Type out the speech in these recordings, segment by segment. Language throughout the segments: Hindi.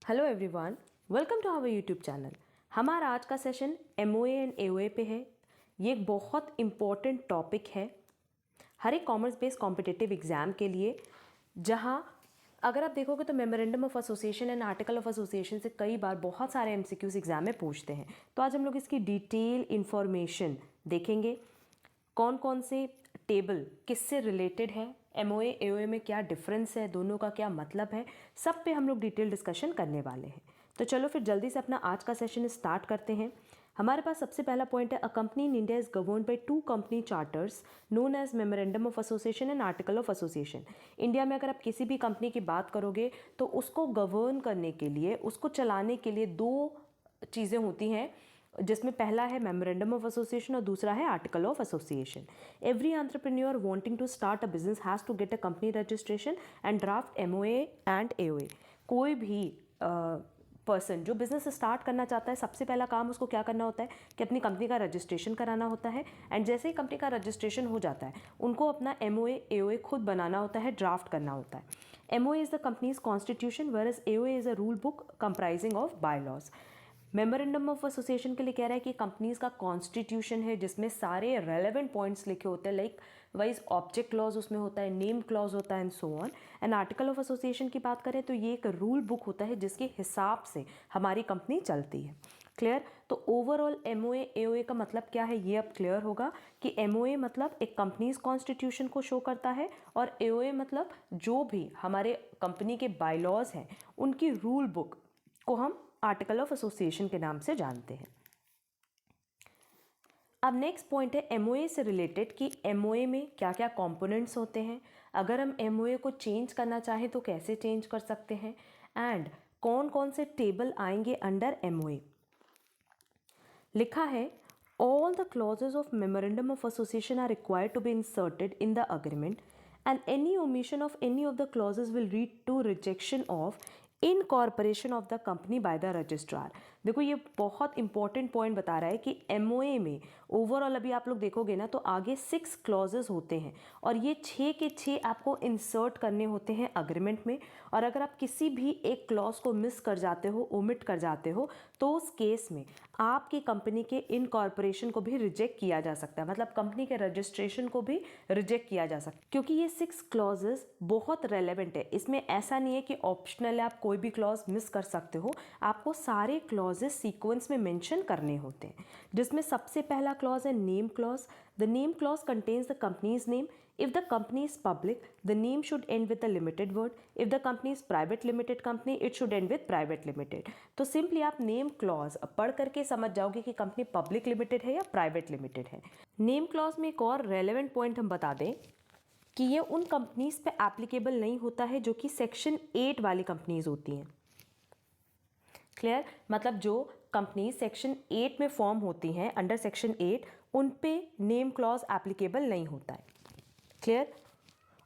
Hello everyone, welcome to our YouTube channel. हमारा आज का सेशन MOA एंड AOA पे है। ये एक बहुत इम्पॉर्टेंट टॉपिक है हर एक कॉमर्स बेस्ड कॉम्पिटिटिव एग्जाम के लिए, जहां अगर आप देखोगे तो memorandum of association and article of association से कई बार बहुत सारे MCQs एग्जाम में पूछते हैं। तो आज हम लोग इसकी डिटेल इंफॉर्मेशन देखेंगे, कौन कौन से टेबल किससे रिलेटेड है, MOA AOA में क्या डिफरेंस है, दोनों का क्या मतलब है, सब पे हम लोग डिटेल डिस्कशन करने वाले हैं। तो चलो फिर जल्दी से अपना आज का सेशन स्टार्ट करते हैं। हमारे पास सबसे पहला पॉइंट है, a company in India is governed by 2 company charters known as memorandum of association and article of association. India में अगर आप किसी भी कंपनी की बात करोगे तो उसको गवर्न करने के लिए, उसको चलाने के लिए 2 चीज़ें होती हैं, जिसमें पहला है मेमोरेंडम ऑफ एसोसिएशन और दूसरा है article of association. Every entrepreneur wanting to start a business has to get a company registration and draft MOA and AOA। कोई भी पर्सन जो बिजनेस स्टार्ट करना चाहता है, सबसे पहला काम उसको क्या करना होता है कि अपनी कंपनी का रजिस्ट्रेशन कराना होता है। एंड जैसे ही कंपनी का रजिस्ट्रेशन हो जाता है, उनको अपना MOA AOA खुद बनाना होता है, ड्राफ्ट करना होता है। MOA is the companies constitution whereas AOA is a rule book comprising of bylaws. Memorandum of association के लिए कह रहा है कि कंपनीज का कॉन्स्टिट्यूशन है, जिसमें सारे रेलेवेंट पॉइंट्स लिखे होते हैं, लाइक वाइज ऑब्जेक्ट क्लॉज उसमें होता है, नेम क्लॉज होता है and so on. And article of association की बात करें तो ये एक रूल बुक होता है जिसके हिसाब से हमारी कंपनी चलती है। क्लियर? तो ओवरऑल MOA AOA का मतलब क्या है ये अब क्लियर होगा कि MOA मतलब एक कंपनीज कॉन्स्टिट्यूशन को शो करता है और AOA मतलब जो भी हमारे कंपनी के बायलॉज हैं उनकी रूल बुक को हम आर्टिकल ऑफ एसोसिएशन के नाम से जानते हैं। अब नेक्स्ट पॉइंट है MOA से रिलेटेड कि MOA में क्या क्या कंपोनेंट्स होते हैं, अगर हम MOA को चेंज करना चाहें तो कैसे चेंज कर सकते हैं, एंड कौन कौन से टेबल आएंगे अंडर MOA। लिखा है, all the clauses of memorandum of association are required to be inserted in the agreement and any omission of any of the clauses will lead to rejection of incorporation of the company by the registrar. देखो ये बहुत इंपॉर्टेंट पॉइंट बता रहा है कि MOA में ओवरऑल अभी आप लोग देखोगे ना तो आगे 6 क्लॉजेस होते हैं और ये 6 के 6 आपको इंसर्ट करने होते हैं अग्रीमेंट में। और अगर आप किसी भी एक क्लॉज को मिस कर जाते हो, ओमिट कर जाते हो, तो उस केस में आपकी कंपनी के इनकॉर्पोरेशन को भी रिजेक्ट किया जा सकता है, मतलब कंपनी के रजिस्ट्रेशन को भी रिजेक्ट किया जा सकता है। क्योंकि ये 6 क्लॉजेस बहुत रेलेवेंट है, इसमें ऐसा नहीं है कि ऑप्शनल है, आप कोई भी क्लॉज मिस कर सकते हो, आपको सारे क्लॉजेस सीक्वेंस में मेंशन करने होते हैं। जिसमें सबसे पहला क्लॉज है name clause. The name clause contains the companies name. If the company is public, the name should end with a limited word. If the company is private limited company, it should end with private limited. तो सिंपली आप नेम क्लॉज पढ़ करके समझ जाओगे कि कंपनी पब्लिक लिमिटेड है या प्राइवेट लिमिटेड है। नेम क्लॉज में एक और रेलेवेंट पॉइंट हम बता दें कि ये उन कंपनीज पे एप्लीकेबल नहीं होता है जो कि सेक्शन 8 वाली कंपनीज होती हैं। क्लियर? मतलब जो कंपनी सेक्शन 8 में फॉर्म होती हैं अंडर सेक्शन 8, उन पे नेम क्लॉज एप्लीकेबल नहीं होता है। क्लियर?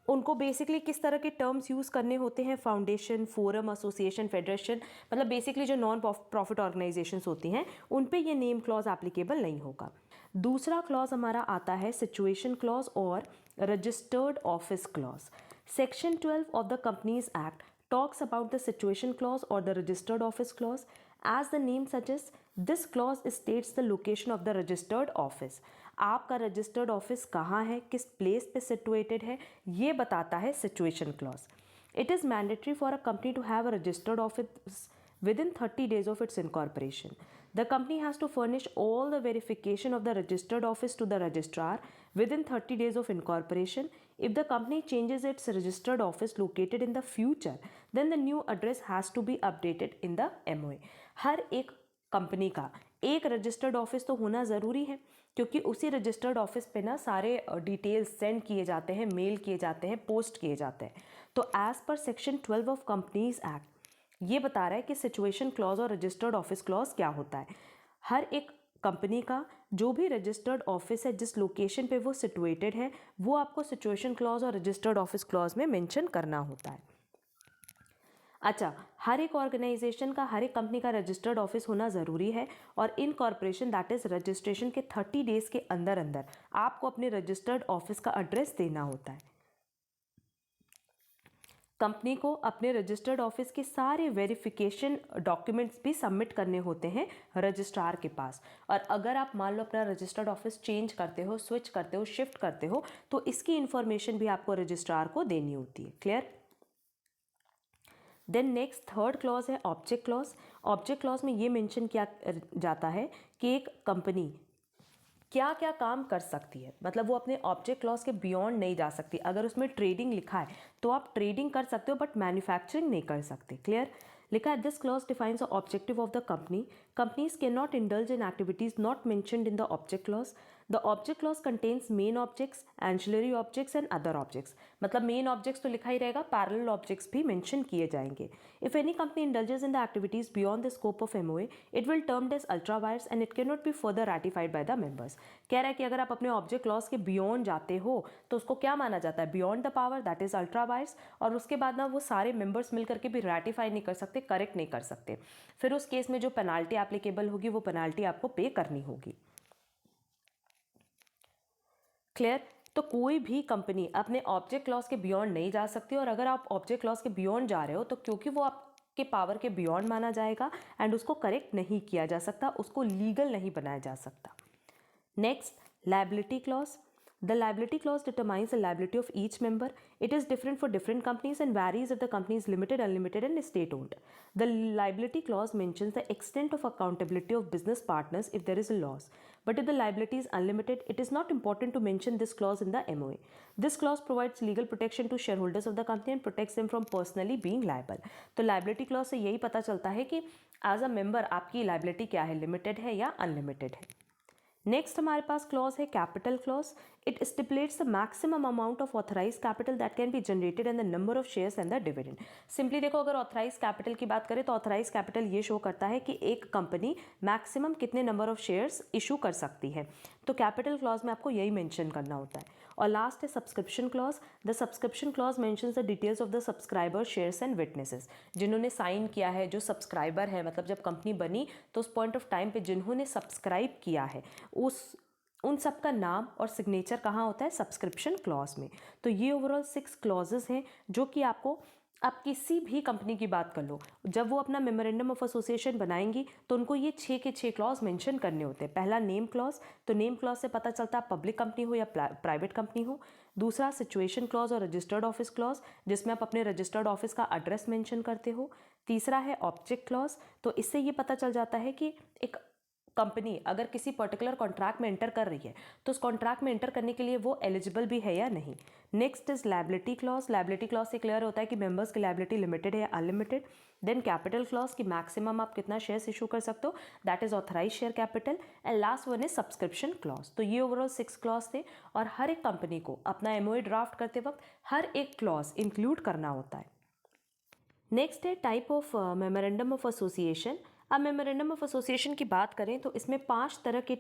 उनको बेसिकली किस तरह के टर्म्स यूज़ करने होते हैं, फाउंडेशन, फोरम, एसोसिएशन, फेडरेशन, मतलब बेसिकली जो नॉन प्रॉफिट ऑर्गेनाइजेशंस होती हैं उन पे ये नेम क्लॉज एप्लीकेबल नहीं होगा। दूसरा क्लॉज हमारा आता है सिचुएशन क्लॉज और registered office clause. Section 12 of the companies act talks about the situation clause or the registered office clause. As the name suggests, this clause states the location of the registered office. आपका रजिस्टर्ड ऑफिस कहाँ है, किस प्लेस पे सिचुएटेड है, ये बताता है situation clause. It is mandatory for a company to have a registered office within 30 days of its incorporation. The company has to furnish all the verification of the registered office to the registrar within 30 days of incorporation. If the company changes its registered office located in the future, then the new address has to be updated in the MOA. हर एक कंपनी का एक रजिस्टर्ड ऑफिस तो होना ज़रूरी है, क्योंकि उसी रजिस्टर्ड ऑफिस पे ना सारे डिटेल्स सेंड किए जाते हैं, मेल किए जाते हैं, पोस्ट किए जाते हैं। तो as per section 12 of companies act ये बता रहा है कि सिचुएशन क्लॉज और रजिस्टर्ड ऑफिस क्लॉज क्या होता है। हर एक कंपनी का जो भी रजिस्टर्ड ऑफिस है, जिस लोकेशन पे वो सिचुएटेड है, वो आपको सिचुएशन क्लॉज और रजिस्टर्ड ऑफिस क्लॉज में मेंशन करना होता है। अच्छा, हर एक ऑर्गेनाइजेशन का, हर एक कंपनी का रजिस्टर्ड ऑफिस होना ज़रूरी है और इनकॉर्पोरेशन दैट इज़ रजिस्ट्रेशन के 30 डेज के अंदर अंदर आपको अपने रजिस्टर्ड ऑफिस का एड्रेस देना होता है। कंपनी को अपने रजिस्टर्ड ऑफिस के सारे वेरिफिकेशन डॉक्यूमेंट्स भी सबमिट करने होते हैं रजिस्ट्रार के पास। और अगर आप मान लो अपना रजिस्टर्ड ऑफिस चेंज करते हो, स्विच करते हो, शिफ्ट करते हो, तो इसकी इंफॉर्मेशन भी आपको रजिस्ट्रार को देनी होती है। Clear? Then next third clause है ऑब्जेक्ट क्लॉज। ऑब्जेक्ट क्लॉज में ये मेंशन किया जाता है कि एक कंपनी क्या क्या काम कर सकती है, मतलब वो अपने ऑब्जेक्ट क्लॉज के बियॉन्ड नहीं जा सकती। अगर उसमें ट्रेडिंग लिखा है तो आप ट्रेडिंग कर सकते हो बट मैन्युफैक्चरिंग नहीं कर सकते। क्लियर? लिखा है this clause defines the objective of the company. Companies can not indulge in activities not mentioned in the object clause. The object clause contains main objects, ancillary objects and other objects. मतलब मेन ऑब्जेक्ट्स तो लिखा ही रहेगा, पैरेलल ऑब्जेक्ट्स भी मेंशन किए जाएंगे। If any company indulges in the activities beyond the scope of MOA it will termed as ultra vires and it can not be further ratified by the members. कह रहा है कि अगर आप अपने ऑब्जेक्ट क्लॉज के बियॉन्ड जाते हो तो उसको क्या माना जाता है? Beyond the power, that is ultra vires. और उसके बाद ना वो सारे मेंबर्स मिलकर के भी रैटिफाई नहीं कर सकते, करेक्ट नहीं कर सकते। फिर उस केस में जो पेनाल्टी एप्लीकेबल होगी वो पेनाल्टी आपको पे करनी होगी। क्लियर? तो कोई भी कंपनी अपने ऑब्जेक्ट क्लॉज के बियॉन्ड नहीं जा सकती, और अगर आप ऑब्जेक्ट क्लॉज के बियॉन्ड जा रहे हो तो क्योंकि वो आपके पावर के बियॉन्ड माना जाएगा एंड उसको करेक्ट नहीं किया जा सकता, उसको लीगल नहीं बनाया जा सकता। Next, liability clause. The liability clause determines the liability of each member. It is different for different companies and varies if the company is limited, unlimited, and state owned. The liability clause mentions the extent of accountability of business partners if there is a loss. But if the liability is unlimited, it is not important to mention this clause in the MOA. This clause provides legal protection to shareholders of the company and protects them from personally being liable. तो liability clause से यही पता चलता है कि as a member आपकी liability क्या है, limited है या unlimited है। नेक्स्ट हमारे पास क्लॉज है capital clause. It stipulates the maximum amount of authorize capital that can be generated and the number of shares and the dividend. Simply देखो, अगर ऑथराइज कैपिटल की बात करें तो ऑथराइज कैपिटल ये शो करता है कि एक कंपनी मैक्सिमम कितने नंबर ऑफ शेयर्स इशू कर सकती है। तो कैपिटल क्लॉज में आपको यही मेंशन करना होता है। और लास्ट है subscription clause. The subscription clause mentions the details of the subscriber, shares and witnesses. जिन्होंने साइन किया है, जो सब्सक्राइबर है, मतलब जब कंपनी बनी तो उस पॉइंट ऑफ टाइम पे जिन्होंने सब्सक्राइब किया है उन सब का नाम और सिग्नेचर कहाँ होता है? सब्सक्रिप्शन क्लॉज में। तो ये ओवरऑल 6 क्लॉजेस हैं जो कि आपको, आप किसी भी कंपनी की बात कर लो, जब वो अपना मेमोरेंडम ऑफ एसोसिएशन बनाएंगी तो उनको ये 6 के 6 क्लॉज मेंशन करने होते हैं। पहला नेम क्लॉज, तो नेम क्लॉज से पता चलता है पब्लिक कंपनी हो या प्राइवेट कंपनी हो। दूसरा सिचुएशन क्लॉज और रजिस्टर्ड ऑफिस क्लॉज, जिसमें आप अपने रजिस्टर्ड ऑफिस का एड्रेस मेंशन करते हो। तीसरा है ऑब्जेक्ट क्लॉज, तो इससे ये पता चल जाता है कि एक कंपनी अगर किसी पर्टिकुलर कॉन्ट्रैक्ट में एंटर कर रही है तो उस कॉन्ट्रैक्ट में एंटर करने के लिए वो एलिजिबल भी है या नहीं। Next is liability clause. Liability clause से क्लियर होता है कि मेंबर्स की लायबिलिटी लिमिटेड है या अनलिमिटेड। देन कैपिटल क्लॉज की मैक्सिमम आप कितना शेयर्स इशू कर सकते हो, that is authorise share capital. And last one is subscription clause. तो ये ओवरऑल 6 क्लॉज थे और हर एक कंपनी को अपना एमओए ड्राफ्ट करते वक्त हर एक क्लॉज इंक्लूड करना होता है। नेक्स्ट है type of memorandum of association. अब मेमोरेंडम ऑफ एसोसिएशन की बात करें तो इसमें 5 तरह के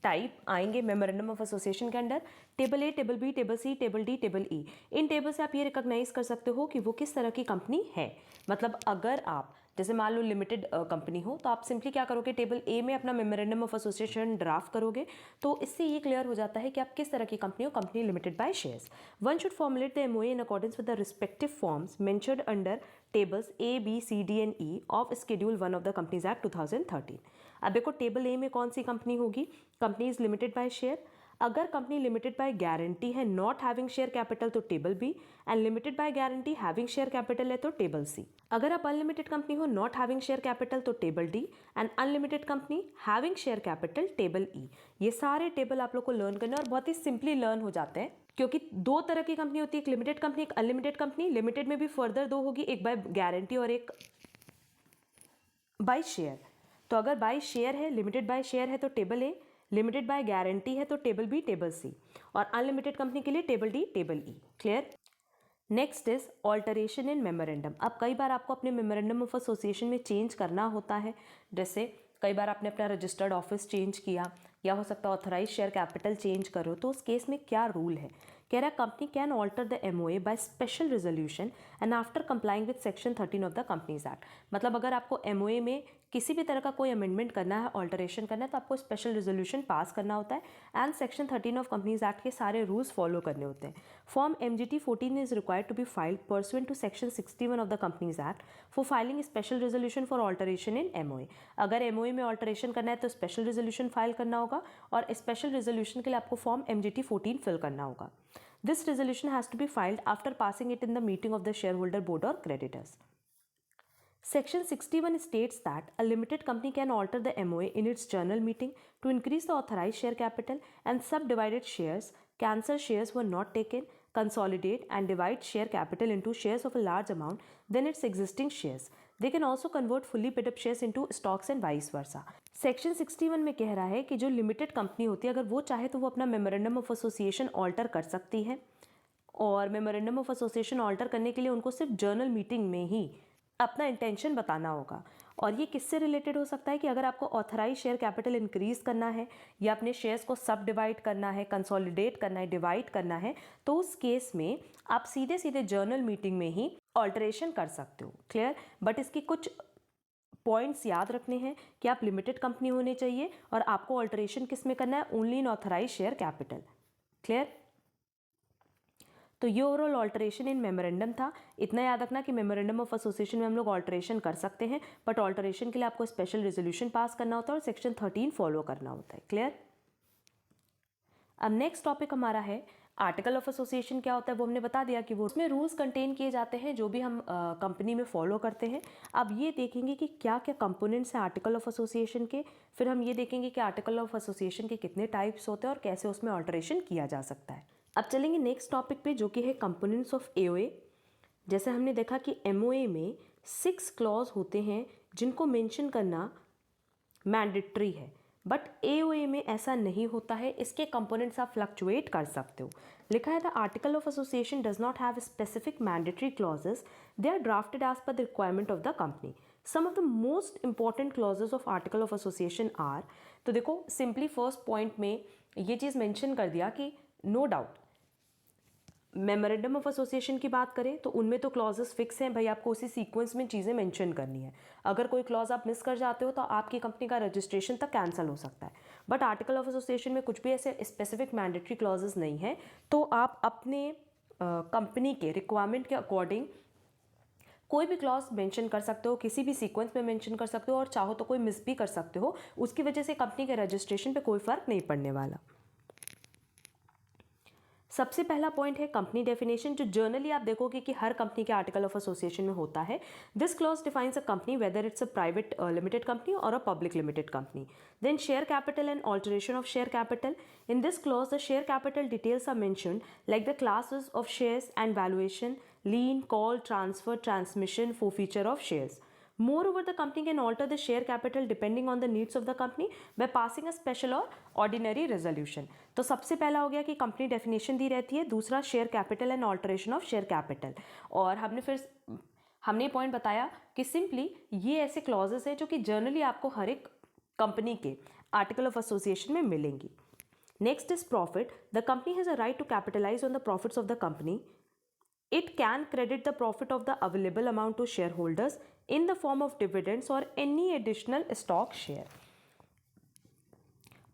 टाइप आएंगे मेमोरेंडम ऑफ एसोसिएशन के under. Table A, table B, table C, table D, table E. इन टेबल से आप ये रिकॉग्नाइज कर सकते हो कि वो किस तरह की कंपनी है। मतलब अगर आप जैसे मान लो लिमिटेड कंपनी हो तो आप सिंपली क्या करोगे, टेबल ए में अपना मेमोरेंडम ऑफ एसोसिएशन ड्राफ्ट करोगे। तो इससे ये क्लियर हो जाता है कि आप किस तरह की कंपनी हो, company limited by shares. One should formulate the MOA in accordance with the respective forms mentioned under tables A, B, C, D and E of schedule 1 of the companies act 2013। अब देखो टेबल ए में कौन सी कंपनी होगी, company is limited by share. अगर कंपनी लिमिटेड बाय गारंटी है नॉट हैविंग शेयर कैपिटल तो table B, and limited by guarantee having share capital है तो टेबल सी। अगर आप अनलिमिटेड कंपनी हो नॉट हैविंग शेयर कैपिटल तो table D, and unlimited company having share capital table E. ये सारे टेबल आप लोग को लर्न करने और बहुत ही सिंपली लर्न हो जाते हैं क्योंकि 2 तरह की कंपनी होती है, एक लिमिटेड कंपनी, एक अनलिमिटेड कंपनी। लिमिटेड में भी फर्दर 2 होगी, एक बाय गारंटी और एक बाय शेयर। तो अगर बाय शेयर है, लिमिटेड बाय शेयर है तो table A, limited by guarantee है तो टेबल बी, टेबल सी, और अनलिमिटेड कंपनी के लिए table D, table E. Clear? Next is alteration in memorandum. अब कई बार आपको अपने मेमोरेंडम ऑफ एसोसिएशन में चेंज करना होता है। जैसे कई बार आपने अपना रजिस्टर्ड ऑफिस चेंज किया या हो सकता है ऑथराइज शेयर कैपिटल चेंज करो, तो उस केस में क्या रूल है कह रहा है company can alter the MOA by special resolution and after complying with section 13 of the companies act. मतलब अगर आपको एमओए में किसी भी तरह का कोई अमेंडमेंट करना है, ऑल्टरेशन करना है, तो आपको स्पेशल रेजोल्यूशन पास करना होता है and section 13 of companies act के सारे रूल्स फॉलो करने होते हैं। Form MGT 14 is required to be filed pursuant to section 61 of the companies act for filing special resolution for alteration in MOA. अगर एमओए में ऑल्टरेशन करना है तो स्पेशल रेजोल्यूशन फाइल करना होगा और स्पेशल रेजोल्यूशन के लिए आपको फॉर्म MGT 14 फिल करना होगा। This resolution has to be filed after passing it in the meeting of the share holder board और creditors. Section 61 states that a limited company can alter the MOA in its general meeting to increase the authorized share capital and subdivided shares, cancel shares were not taken, consolidate and divide share capital into shares of a large amount than its existing shares. They can also convert fully paid up shares into stocks and vice versa. Section 61 में कह रहा है कि जो लिमिटेड कंपनी होती है अगर वो चाहे तो वो अपना मेमोरेंडम ऑफ एसोसिएशन ऑल्टर कर सकती है और मेमोरेंडम ऑफ एसोसिएशन ऑल्टर करने के लिए उनको सिर्फ जर्नल मीटिंग में ही अपना इंटेंशन बताना होगा। और ये किससे रिलेटेड हो सकता है कि अगर आपको ऑथराइज शेयर कैपिटल इंक्रीज करना है या अपने शेयर्स को सब डिवाइड करना है, कंसोलिडेट करना है, डिवाइड करना है, तो उस केस में आप सीधे सीधे जर्नल मीटिंग में ही ऑल्टरेशन कर सकते हो। क्लियर? बट इसकी कुछ पॉइंट्स याद रखने हैं कि आप लिमिटेड कंपनी होने चाहिए और आपको ऑल्टरेशन किस में करना है? Only in authorise share capital. Clear? तो ये ओवरऑल ऑल्टरेशन इन मेमोरेंडम था। इतना याद रखना कि मेमोरेंडम ऑफ एसोसिएशन में हम लोग ऑल्टरेशन कर सकते हैं, बट ऑल्टरेशन के लिए आपको स्पेशल रेजोल्यूशन पास करना होता है और सेक्शन 13 फॉलो करना होता है। क्लियर? अब नेक्स्ट टॉपिक हमारा है आर्टिकल ऑफ एसोसिएशन। क्या होता है वो हमने बता दिया कि वो उसमें रूल्स कंटेन किए जाते हैं जो भी हम कंपनी में फॉलो करते हैं। अब ये देखेंगे कि क्या क्या कंपोनेंट्स हैं आर्टिकल ऑफ एसोसिएशन के, फिर हम ये देखेंगे कि आर्टिकल ऑफ एसोसिएशन के कितने टाइप्स होते हैं और कैसे उसमें ऑल्टरेशन किया जा सकता है। अब चलेंगे नेक्स्ट टॉपिक पे जो कि है कंपोनेंट्स ऑफ एओए। जैसे हमने देखा कि एमओए में 6 क्लॉज होते हैं जिनको मेंशन करना मैंडेटरी है, बट एओए में ऐसा नहीं होता है। इसके कंपोनेंट्स आप फ्लक्चुएट कर सकते हो। लिखा है the article of association does not have specific mandatory clauses, they are drafted as per the requirement of the company. Some of the most important clauses of article of association are, तो देखो सिंपली फर्स्ट पॉइंट में ये चीज़ मेंशन कर दिया कि no doubt memorandum of association की बात करें तो उनमें तो क्लॉजेस फिक्स हैं भाई, आपको उसी सीक्वेंस में चीज़ें मेंशन करनी है। अगर कोई क्लॉज आप मिस कर जाते हो तो आपकी कंपनी का रजिस्ट्रेशन तक कैंसिल हो सकता है। बट आर्टिकल ऑफ एसोसिएशन में कुछ भी ऐसे स्पेसिफिक मैंडेटरी क्लॉजेस नहीं है, तो आप अपने कंपनी के रिक्वायरमेंट के अकॉर्डिंग कोई भी क्लॉज मेंशन कर सकते हो, किसी भी सीक्वेंस में मेंशन कर सकते हो और चाहो तो कोई मिस भी कर सकते हो। उसकी वजह से कंपनी के रजिस्ट्रेशन पे कोई फर्क नहीं पड़ने वाला। सबसे पहला पॉइंट है कंपनी डेफिनेशन, जो जर्नली आप देखोगे कि हर कंपनी के आर्टिकल ऑफ एसोसिएशन में होता है। This clause defines a company whether it's a private limited company और a public limited company. Then share capital and alteration of share capital. In this clause the share capital details are mentioned like the classes of shares and valuation, lien, call, transfer, transmission, forfeiture of shares. Moreover, the company can alter the share capital depending on the needs of the company by passing a special or ordinary resolution. तो सबसे पहला हो गया कि कंपनी डेफिनेशन दी रहती है, दूसरा share capital and alteration of share capital. और हमने पॉइंट बताया कि सिंपली ये ऐसे क्लॉजेस हैं जो कि जनरली आपको हर एक कंपनी के आर्टिकल ऑफ एसोसिएशन में मिलेंगी। Next is profit. The company has a right to capitalise on the profits of the company. It can credit the profit of the available amount to shareholders in the form of dividends or any additional stock share.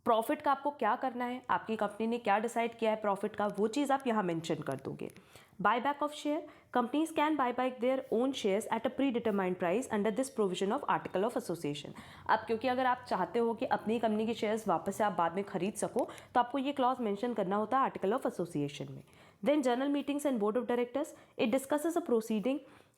Profit का आपको क्या करना है, आपकी कंपनी ने क्या डिसाइड किया है प्रॉफिट का, वो चीज़ आप यहाँ मेंशन कर दोगे। Buy back of share. Companies can buy back their own shares at a pre determined price under this provision of article of association. अब क्योंकि अगर आप चाहते हो कि अपनी कंपनी के शेयर्स वापस से आप बाद में खरीद सको तो आपको ये क्लॉज मेंशन करना होता है आर्टिकल ऑफ एसोसिएशन में। Then general meetings and board of directors. It discusses a proceeding,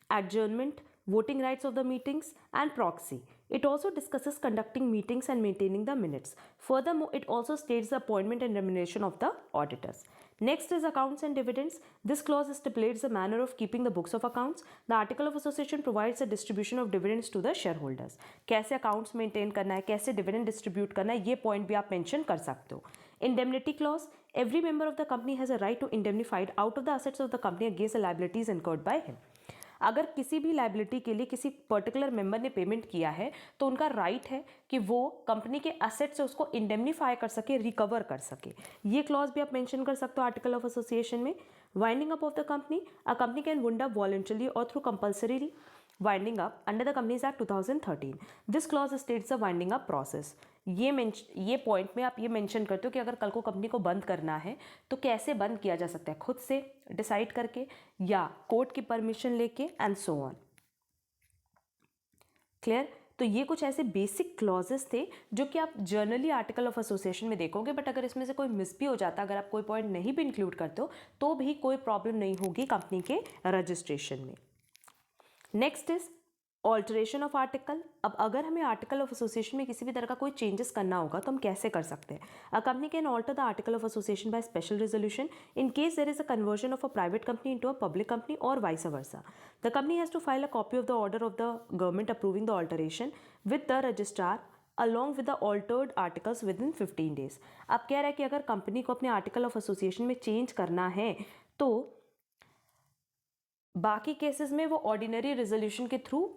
adjournment, voting rights of the meetings and proxy. It also discusses conducting meetings and maintaining the minutes. Furthermore, it also states the appointment and remuneration of the auditors. Next is accounts and dividends. This clause stipulates the manner of keeping the books of accounts. The article of association provides a distribution of dividends to the shareholders. कैसे accounts maintain करना है, कैसे dividend distribute करना है, ये point भी आप mention कर सकते हो। Indemnity clause. Every member of the company has a right to indemnified out of the assets of the company against the liabilities incurred by him. अगर किसी भी लाइबिलिटी के लिए किसी पर्टिकुलर मेंबर ने पेमेंट किया है तो उनका राइट है कि वो कंपनी के एसेट से उसको इंडेमनीफाई कर सके, रिकवर कर सके। ये क्लॉज भी आप मेंशन कर सकते हो आर्टिकल ऑफ एसोसिएशन में। Winding up of the company, a company can wind up voluntarily और through compulsory winding up under the companies act 2013। This clause states the winding up process. ये पॉइंट में आप ये मेंशन करते हो कि अगर कल को कंपनी को बंद करना है तो कैसे बंद किया जा सकता है, खुद से डिसाइड करके या कोर्ट की परमिशन लेके एंड सो ऑन। क्लियर? तो ये कुछ ऐसे बेसिक क्लॉजेस थे जो कि आप जर्नली आर्टिकल ऑफ एसोसिएशन में देखोगे, बट अगर इसमें से कोई मिस भी हो जाता, अगर आप कोई पॉइंट नहीं भी इंक्लूड करते हो तो भी कोई प्रॉब्लम नहीं होगी कंपनी के रजिस्ट्रेशन में। Next is alteration of article. अब अगर हमें आर्टिकल ऑफ एसोसिएशन में किसी भी तरह का कोई चेंजेस करना होगा तो हम कैसे कर सकते हैं? A company can alter the article of association by special resolution in case there is a conversion of a private company into a public company और vice versa. The company has to file a copy of the order of the government approving the alteration with the registrar along with the altered articles within 15 days. अब कह रहा है कि अगर कंपनी को अपने आर्टिकल ऑफ एसोसिएशन में चेंज करना है तो बाकी केसेस में वो ऑर्डिनरी रेजोल्यूशन के थ्रू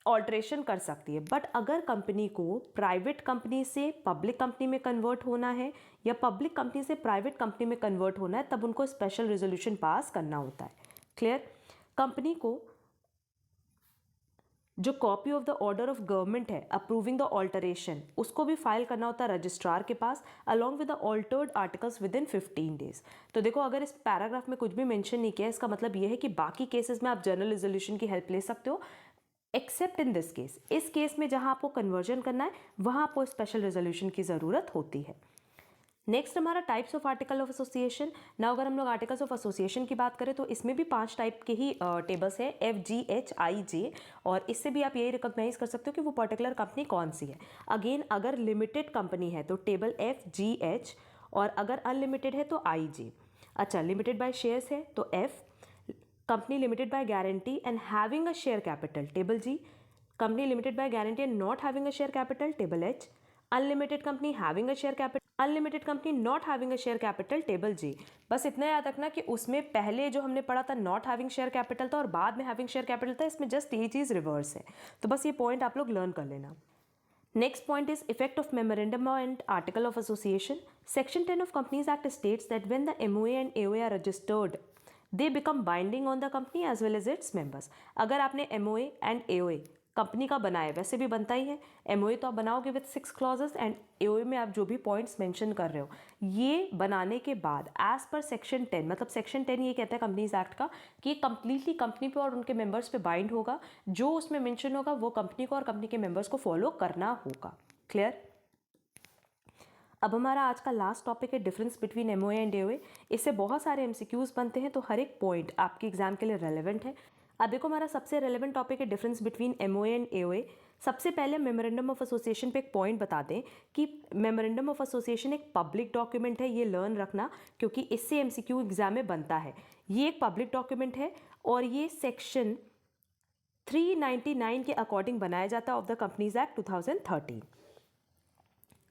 ऑल्ट्रेशन कर सकती है। बट अगर कंपनी को प्राइवेट कंपनी से पब्लिक कंपनी में कन्वर्ट होना है या पब्लिक कंपनी से प्राइवेट कंपनी में कन्वर्ट होना है तब उनको स्पेशल रेजोल्यूशन पास करना होता है। क्लियर? कंपनी को जो copy of the order of government है अप्रूविंग द ऑल्टरेशन उसको भी फाइल करना होता है रजिस्ट्रार के पास along with the altered articles within 15 days. तो देखो अगर इस पैराग्राफ में कुछ भी मेंशन नहीं किया इसका मतलब यह है कि बाकी केसेस में आप जनरल रेजोल्यूशन की हेल्प ले सकते हो एक्सेप्ट इन दिस केस। इस केस में जहां आपको कन्वर्जन करना है वहां आपको स्पेशल रेजोल्यूशन की जरूरत होती है। नेक्स्ट हमारा types of article of association. ना अगर हम लोग आर्टिकल्स ऑफ एसोसिएशन की बात करें तो इसमें भी 5 टाइप के ही टेबल्स है FGHIJ, और इससे भी आप यही रिकॉग्नाइज कर सकते हो कि वो पर्टिकुलर कंपनी कौन सी है। अगेन अगर लिमिटेड कंपनी है तो टेबल FGH और अगर अनलिमिटेड है तो IG। अच्छा, लिमिटेड बाय शेयर्स है तो F, company limited by guarantee and having a share capital table G, company limited by guarantee and not having a share capital table H, unlimited company having a share capital, unlimited company not having a share capital table G। बस इतना याद रखना कि उसमें पहले जो हमने पढ़ा था नॉट हैविंग शेयर कैपिटल था और बाद में हैविंग शेयर कैपिटल था, इसमें जस्ट ये चीज रिवर्स है। तो बस ये पॉइंट आप लोग लर्न कर लेना। Next point is effect of memorandum and article of association. Section 10 of Companies Act states that when the MOA and AOA are registered, they become binding on the company as well as its members. अगर आपने MOA and AOA कंपनी का बनाया, वैसे भी बनता ही है, MOA तो आप बनाओगे विद 6 क्लॉजेस एंड AOA में आप जो भी पॉइंट्स मेंशन कर रहे हो, ये बनाने के बाद एज पर सेक्शन 10, मतलब सेक्शन 10 ये कहता है कंपनीज एक्ट का कि कंप्लीटली कंपनी पे और उनके मेंबर्स पे बाइंड होगा। जो उसमें मेंशन होगा वो कंपनी को और कंपनी के मेंबर्स को फॉलो करना होगा। क्लियर? अब हमारा आज का लास्ट टॉपिक है difference between MOA and AOA। इससे बहुत सारे MCQs बनते हैं तो हर एक पॉइंट आपके एग्जाम के लिए रेलेवेंट है। अब देखो हमारा सबसे रेलेवेंट टॉपिक है difference between MOA and AOA। सबसे पहले मेमोरेंडम ऑफ एसोसिएशन पे एक पॉइंट बता दें कि मेमोरेंडम ऑफ एसोसिएशन एक पब्लिक डॉक्यूमेंट है, ये लर्न रखना क्योंकि इससे MCQ एग्जाम में बनता है। ये एक पब्लिक डॉक्यूमेंट है और ये सेक्शन 399 के अकॉर्डिंग बनाया जाता है of the companies act 2013।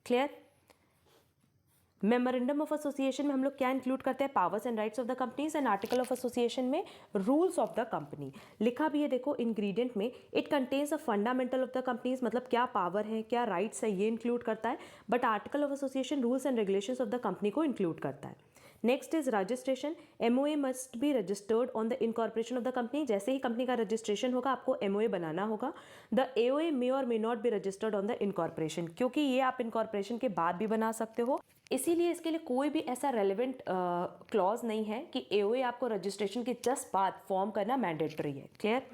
Clear? Memorandum of association में हम लोग क्या इंक्लूड करते हैं? Powers and rights of the companies, and article of association में रूल्स ऑफ द कंपनी। लिखा भी है देखो इंग्रेडिएंट में, it contains a fundamental of the companies, मतलब क्या पावर है क्या राइट्स है ये इंक्लूड करता है, but article of association rules and regulations of the company को इंक्लूड करता है। Next is registration. MOA must be registered on the incorporation of the company. जैसे ही कंपनी का रजिस्ट्रेशन होगा आपको MOA बनाना होगा। द AOA मे और may not be registered on the incorporation, क्योंकि ये आप इनकॉर्पोरेशन के बाद भी बना सकते हो, इसीलिए इसके लिए कोई भी ऐसा रेलेवेंट क्लॉज नहीं है कि AOA आपको रजिस्ट्रेशन के जस्ट बाद फॉर्म करना मैंडेटरी है। क्लियर?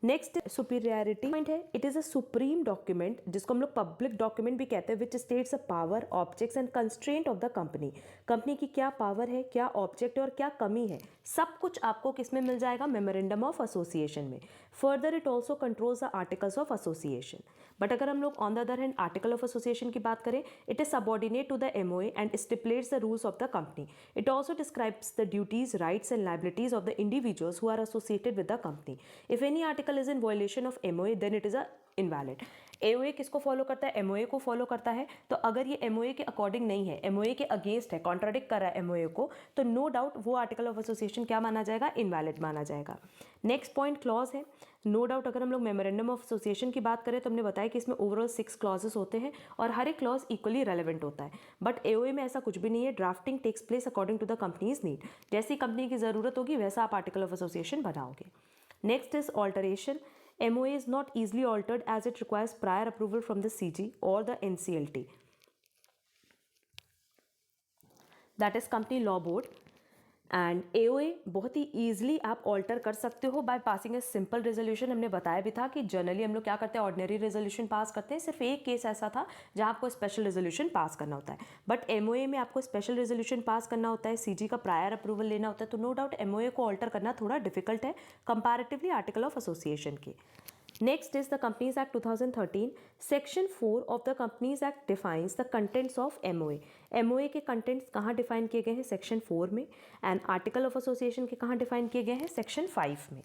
नेक्स्ट सुपीरियरिटी पॉइंट है, it is a supreme document जिसको हम लोग पब्लिक डॉक्यूमेंट भी कहते हैं, which states a power, objects and constraint of the company. Company की क्या पावर है, क्या ऑब्जेक्ट है और क्या कमी है, सब कुछ आपको किसमें मिल जाएगा? मेमोरेंडम ऑफ एसोसिएशन में। Further it also controls the articles of association. But अगर हम लोग on the other hand article of association की बात करें, it is subordinate to the MOA and stipulates the rules of the company. It also describes the duties, rights and liabilities of the individuals who are associated with the company. If any article is in violation of MOA, then it is a invalid. AOA किसको फॉलो करता है? एमओए को फॉलो करता है। तो अगर ये एमओए के अकॉर्डिंग नहीं है, एमओए के अगेंस्ट है, कॉन्ट्राडिक्ट कर रहा है एमओए को, तो नो डाउट वो आर्टिकल ऑफ एसोसिएशन क्या माना जाएगा? इनवैलिड माना जाएगा। नेक्स्ट पॉइंट क्लॉज है। नो डाउट अगर हम लोग मेमोरेंडम ऑफ एसोसिएशन की बात करें तो हमने बताया कि इसमें ओवरऑल 6 क्लॉजेस होते हैं और हर एक क्लॉज इक्वली रेलेवेंट होता है। बट एओए में ऐसा कुछ भी नहीं है। Drafting takes place according to the companies need. जैसी कंपनी की जरूरत होगी वैसा आप आर्टिकल ऑफ एसोसिएशन बनाओगे। Next is alteration. MOA is not easily altered as it requires prior approval from the CG or the NCLT, that is Company Law Board. And AOA बहुत ही ईजिली आप ऑल्टर कर सकते हो by passing a simple resolution. हमने बताया भी था कि जनरली हम लोग क्या करते हैं, ऑर्डिनरी रेजोल्यूशन पास करते हैं। सिर्फ एक केस ऐसा था जहां आपको स्पेशल रेजोल्यूशन पास करना होता है, बट MOA में आपको स्पेशल रेजोल्यूशन पास करना होता है, CG का प्रायर अप्रूवल लेना होता है। तो नो डाउट MOA को ऑल्टर करना थोड़ा डिफिकल्ट है कंपैरेटिवली आर्टिकल ऑफ एसोसिएशन के। Next is the Companies Act 2013. Section 4 of the Companies Act defines the contents of MOA. MOA के contents कहाँ define किए गए हैं? Section 4 में। and Article of Association के कहाँ define किए गए हैं? Section 5 में।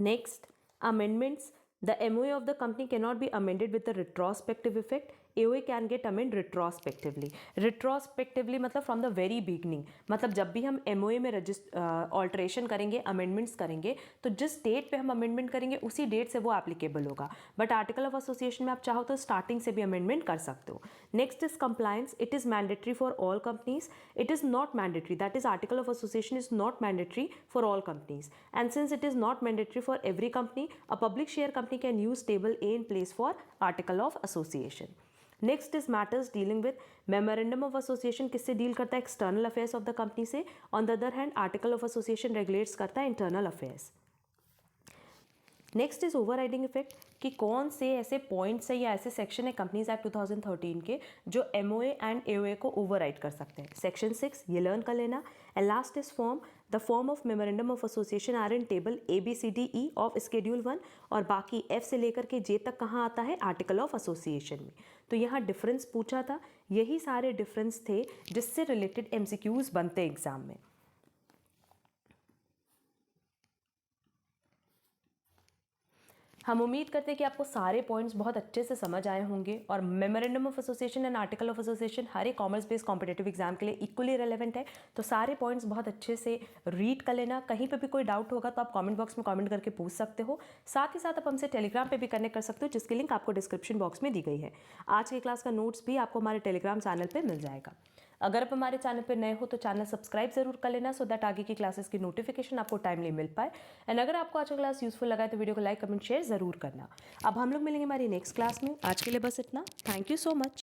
Next, amendments. The MOA of the company cannot be amended with a retrospective effect. AOA can get amended retrospectively. Retrospectively मतलब from the very beginning, मतलब जब भी हम MOA में ऑल्ट्रेशन करेंगे, अमेंडमेंट्स करेंगे, तो जिस डेट पे हम अमेंडमेंट करेंगे उसी डेट से वो एप्लीकेबल होगा। बट आर्टिकल ऑफ एसोसिएशन में आप चाहो तो स्टार्टिंग से भी अमेंडमेंट कर सकते हो। Next is compliance. It is mandatory for all companies. It is not mandatory, that is article of association is not mandatory for all companies, and since it is not mandatory for every company, a public share company can use table A in place for article of association. Next is matters dealing with memorandum of association. किससे डील करता है? External affairs of the company से। On the other hand article of association regulates करता है internal affairs. Next is overriding effect, कि कौन से ऐसे पॉइंट्स है या ऐसे सेक्शन है कंपनीज एक्ट 2013 के जो MOA एंड AOA को ओवरराइड कर सकते हैं। सेक्शन 6 ये लर्न कर लेना। And last is form. The form of memorandum of association are in table ABCDE of schedule 1, और बाकी F से लेकर के J तक कहाँ आता है? आर्टिकल ऑफ एसोसिएशन में। तो यहाँ डिफरेंस पूछा था, यही सारे डिफरेंस थे जिससे रिलेटेड MCQs बनते एग्जाम में। हम उम्मीद करते हैं कि आपको सारे पॉइंट्स बहुत अच्छे से समझ आए होंगे, और memorandum of association and article of association हर एक कॉमर्स बेस्ड कॉम्पिटेटिव एग्जाम के लिए इक्वली रेलेवेंट है। तो सारे पॉइंट्स बहुत अच्छे से रीड कर लेना। कहीं पे भी कोई डाउट होगा तो आप कमेंट बॉक्स में कमेंट करके पूछ सकते हो। साथ ही साथ आप हमसे टेलीग्राम पर भी कनेक्ट कर सकते हो, जिसकी लिंक आपको डिस्क्रिप्शन बॉक्स में दी गई है। आज की क्लास का नोट्स भी आपको हमारे टेलीग्राम चैनल पर मिल जाएगा। अगर आप हमारे चैनल पर नए हो तो चैनल सब्सक्राइब जरूर कर लेना, सो दैट आगे की क्लासेस की नोटिफिकेशन आपको टाइमली मिल पाए। एंड अगर आपको आज का क्लास यूजफुल लगा है तो वीडियो को लाइक कमेंट शेयर जरूर करना। अब हम लोग मिलेंगे हमारी नेक्स्ट क्लास में। आज के लिए बस इतना। Thank you so much.